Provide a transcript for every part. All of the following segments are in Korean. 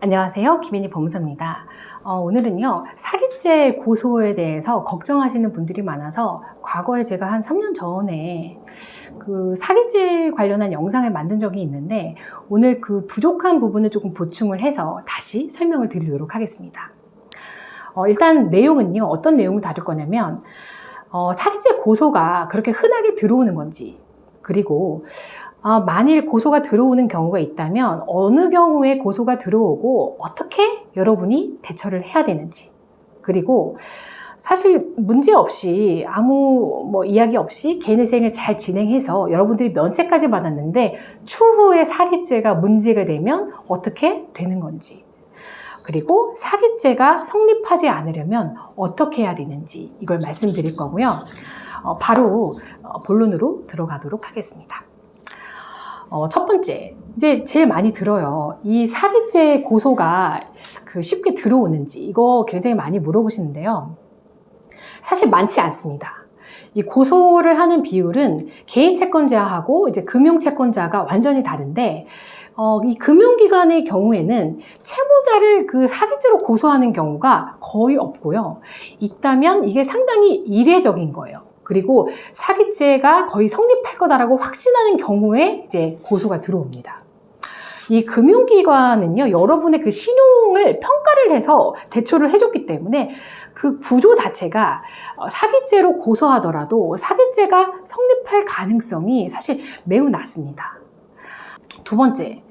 안녕하세요. 김인희 법무사입니다. 오늘은요, 사기죄 고소에 대해서 걱정하시는 분들이 많아서 과거에 제가 한 3년 전에 그 사기죄 관련한 영상을 만든 적이 있는데 오늘 그 부족한 부분을 조금 보충을 해서 다시 설명을 드리도록 하겠습니다. 일단 내용은요, 어떤 내용을 다룰 거냐면 사기죄 고소가 그렇게 흔하게 들어오는 건지, 그리고 만일 고소가 들어오는 경우가 있다면 어느 경우에 고소가 들어오고 어떻게 여러분이 대처를 해야 되는지, 그리고 사실 문제 없이 아무 이야기 없이 개인회생을 잘 진행해서 여러분들이 면책까지 받았는데 추후에 사기죄가 문제가 되면 어떻게 되는 건지, 그리고 사기죄가 성립하지 않으려면 어떻게 해야 되는지 이걸 말씀드릴 거고요. 바로 본론으로 들어가도록 하겠습니다. 첫 번째, 이제 제일 많이 들어요. 이 사기죄 고소가 쉽게 들어오는지, 이거 굉장히 많이 물어보시는데요. 사실 많지 않습니다. 이 고소를 하는 비율은 개인 채권자하고 이제 금융 채권자가 완전히 다른데, 이 금융기관의 경우에는 채무자를 그 사기죄로 고소하는 경우가 거의 없고요. 있다면 이게 상당히 이례적인 거예요. 그리고 사기죄가 거의 성립할 거다라고 확신하는 경우에 이제 고소가 들어옵니다. 이 금융기관은요, 여러분의 그 신용을 평가를 해서 대처를 해줬기 때문에 그 구조 자체가 사기죄로 고소하더라도 사기죄가 성립할 가능성이 사실 매우 낮습니다. 두 번째,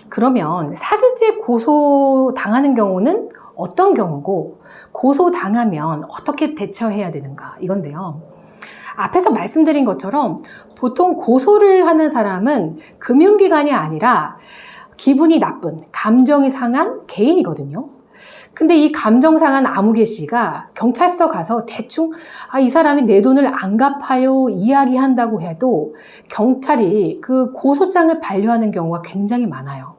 그러면 사기죄 고소 당하는 경우는 어떤 경우고 고소 당하면 어떻게 대처해야 되는가, 이건데요. 앞에서 말씀드린 것처럼 보통 고소를 하는 사람은 금융기관이 아니라 기분이 나쁜, 감정이 상한 개인이거든요. 근데 이 감정 상한 아무개 씨가 경찰서 가서 대충 이 사람이 내 돈을 안 갚아요 이야기한다고 해도 경찰이 그 고소장을 반려하는 경우가 굉장히 많아요.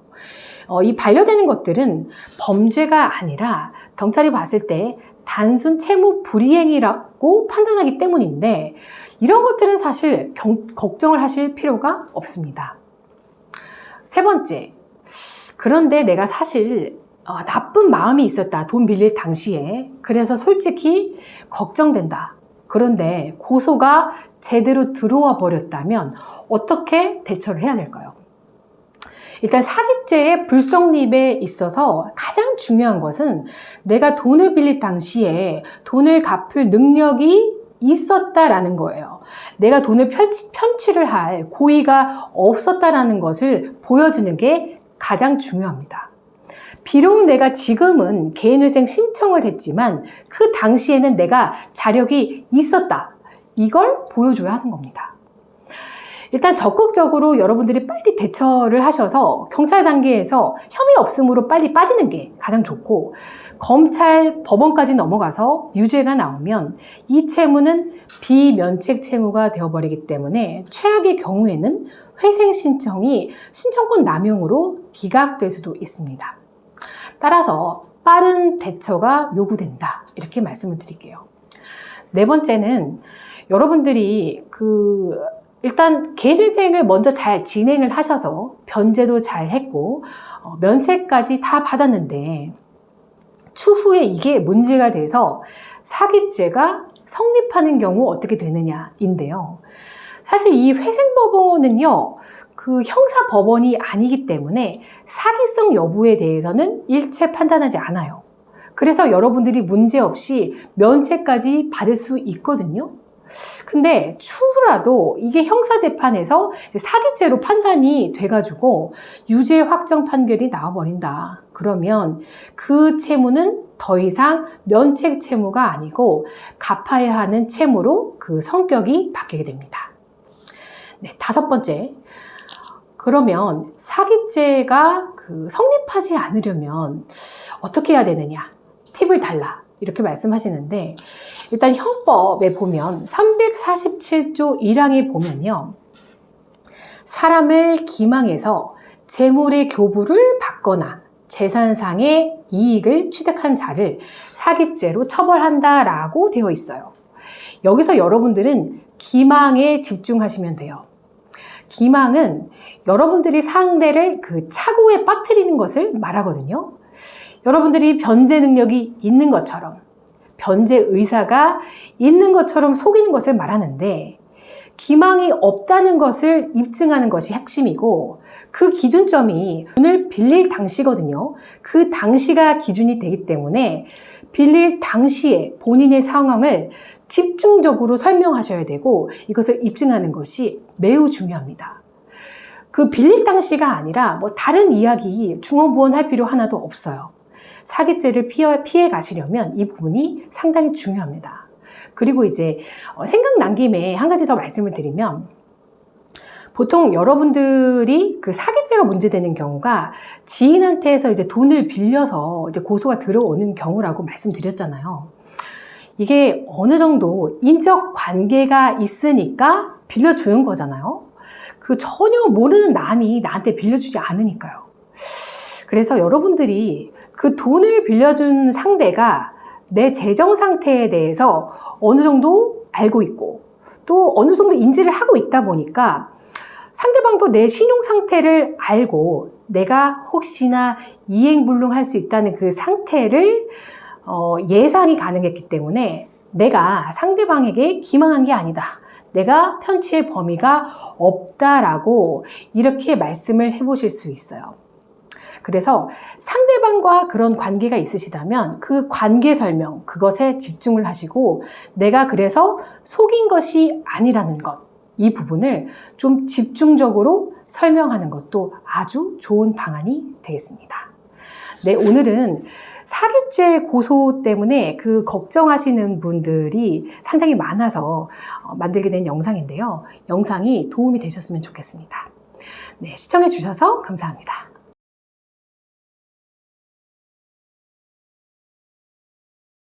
이 반려되는 것들은 범죄가 아니라 경찰이 봤을 때 단순 채무 불이행이라고 판단하기 때문인데, 이런 것들은 사실 걱정을 하실 필요가 없습니다. 세 번째, 그런데 내가 사실 나쁜 마음이 있었다, 돈 빌릴 당시에. 그래서 솔직히 걱정된다. 그런데 고소가 제대로 들어와 버렸다면 어떻게 대처를 해야 될까요? 일단 사기죄의 불성립에 있어서 가장 중요한 것은 내가 돈을 빌릴 당시에 돈을 갚을 능력이 있었다라는 거예요. 내가 돈을 편취를 할 고의가 없었다라는 것을 보여주는 게 가장 중요합니다. 비록 내가 지금은 개인회생 신청을 했지만 그 당시에는 내가 자력이 있었다, 이걸 보여줘야 하는 겁니다. 일단 적극적으로 여러분들이 빨리 대처를 하셔서 경찰 단계에서 혐의 없음으로 빨리 빠지는 게 가장 좋고, 검찰, 법원까지 넘어가서 유죄가 나오면 이 채무는 비면책 채무가 되어버리기 때문에 최악의 경우에는 회생 신청이 신청권 남용으로 기각될 수도 있습니다. 따라서 빠른 대처가 요구된다, 이렇게 말씀을 드릴게요. 네 번째는 여러분들이 일단 개인회생을 먼저 잘 진행을 하셔서 변제도 잘 했고 면책까지 다 받았는데 추후에 이게 문제가 돼서 사기죄가 성립하는 경우 어떻게 되느냐인데요. 사실 이 회생법원은요, 그 형사법원이 아니기 때문에 사기성 여부에 대해서는 일체 판단하지 않아요. 그래서 여러분들이 문제없이 면책까지 받을 수 있거든요. 근데 추후라도 이게 형사재판에서 이제 사기죄로 판단이 돼가지고 유죄 확정 판결이 나와버린다. 그러면 그 채무는 더 이상 면책 채무가 아니고 갚아야 하는 채무로 그 성격이 바뀌게 됩니다. 네, 다섯 번째. 그러면 사기죄가 성립하지 않으려면 어떻게 해야 되느냐? 팁을 달라, 이렇게 말씀하시는데, 일단 형법에 보면 347조 1항에 보면요, 사람을 기망해서 재물의 교부를 받거나 재산상의 이익을 취득한 자를 사기죄로 처벌한다라고 되어 있어요. 여기서 여러분들은 기망에 집중하시면 돼요. 기망은 여러분들이 상대를 그 착오에 빠뜨리는 것을 말하거든요. 여러분들이 변제 능력이 있는 것처럼, 변제 의사가 있는 것처럼 속이는 것을 말하는데, 기망이 없다는 것을 입증하는 것이 핵심이고, 그 기준점이 돈을 빌릴 당시거든요. 그 당시가 기준이 되기 때문에 빌릴 당시에 본인의 상황을 집중적으로 설명하셔야 되고, 이것을 입증하는 것이 매우 중요합니다. 그 빌릴 당시가 아니라 뭐 다른 이야기 중언부언할 필요 하나도 없어요. 사기죄를 피해 가시려면 이 부분이 상당히 중요합니다. 그리고 이제 생각난 김에 한 가지 더 말씀을 드리면, 보통 여러분들이 그 사기죄가 문제되는 경우가 지인한테서 이제 돈을 빌려서 이제 고소가 들어오는 경우라고 말씀드렸잖아요. 이게 어느 정도 인적 관계가 있으니까 빌려주는 거잖아요. 그 전혀 모르는 남이 나한테 빌려주지 않으니까요. 그래서 여러분들이 그 돈을 빌려준 상대가 내 재정 상태에 대해서 어느 정도 알고 있고 또 어느 정도 인지를 하고 있다 보니까 상대방도 내 신용 상태를 알고 내가 혹시나 이행불능할 수 있다는 그 상태를 예상이 가능했기 때문에 내가 상대방에게 기망한 게 아니다. 내가 편취의 범위가 없다라고 이렇게 말씀을 해보실 수 있어요. 그래서 상대방과 그런 관계가 있으시다면 그 관계 설명, 그것에 집중을 하시고 내가 그래서 속인 것이 아니라는 것, 이 부분을 좀 집중적으로 설명하는 것도 아주 좋은 방안이 되겠습니다. 네, 오늘은 사기죄 고소 때문에 그 걱정하시는 분들이 상당히 많아서 만들게 된 영상인데요. 영상이 도움이 되셨으면 좋겠습니다. 네, 시청해 주셔서 감사합니다.